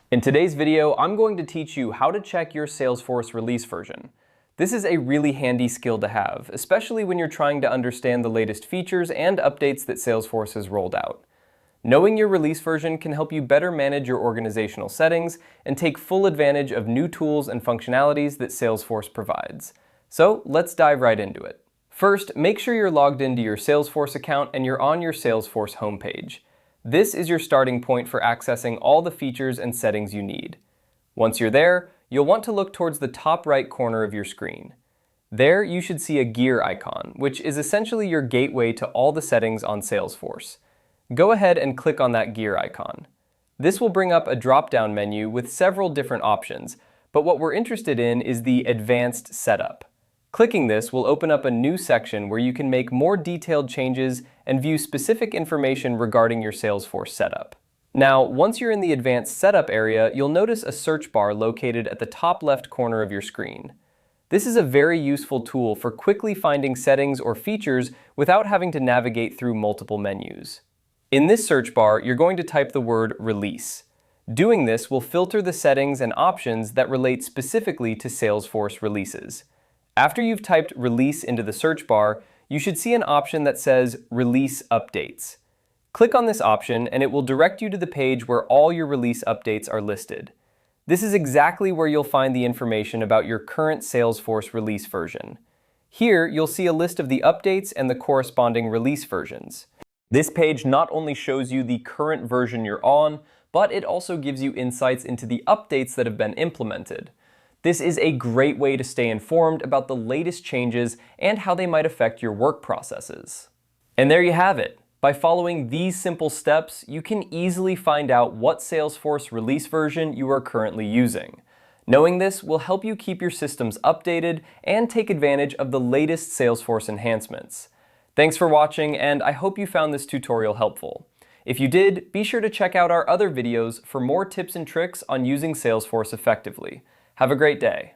In today's video, I'm going to teach you how to check your Salesforce release version. This is a really handy skill to have, especially when you're trying to understand the latest features and updates that Salesforce has rolled out. Knowing your release version can help you better manage your organizational settings and take full advantage of new tools and functionalities that Salesforce provides. So let's dive right into it. First, make sure you're logged into your Salesforce account and you're on your Salesforce homepage. This is your starting point for accessing all the features and settings you need. Once you're there, you'll want to look towards the top right corner of your screen. There you should see a gear icon, which is essentially your gateway to all the settings on Salesforce. Go ahead and click on that gear icon. This will bring up a drop-down menu with several different options, but what we're interested in is the Advanced Setup. Clicking this will open up a new section where you can make more detailed changes and view specific information regarding your Salesforce setup. Now, once you're in the Advanced Setup area, you'll notice a search bar located at the top left corner of your screen. This is a very useful tool for quickly finding settings or features without having to navigate through multiple menus. In this search bar, you're going to type the word Release. Doing this will filter the settings and options that relate specifically to Salesforce releases. After you've typed Release into the search bar, you should see an option that says Release Updates. Click on this option and it will direct you to the page where all your release updates are listed. This is exactly where you'll find the information about your current Salesforce release version. Here, you'll see a list of the updates and the corresponding release versions. This page not only shows you the current version you're on, but it also gives you insights into the updates that have been implemented. This is a great way to stay informed about the latest changes and how they might affect your work processes. And there you have it. By following these simple steps, you can easily find out what Salesforce release version you are currently using. Knowing this will help you keep your systems updated and take advantage of the latest Salesforce enhancements. Thanks for watching, and I hope you found this tutorial helpful. If you did, be sure to check out our other videos for more tips and tricks on using Salesforce effectively. Have a great day.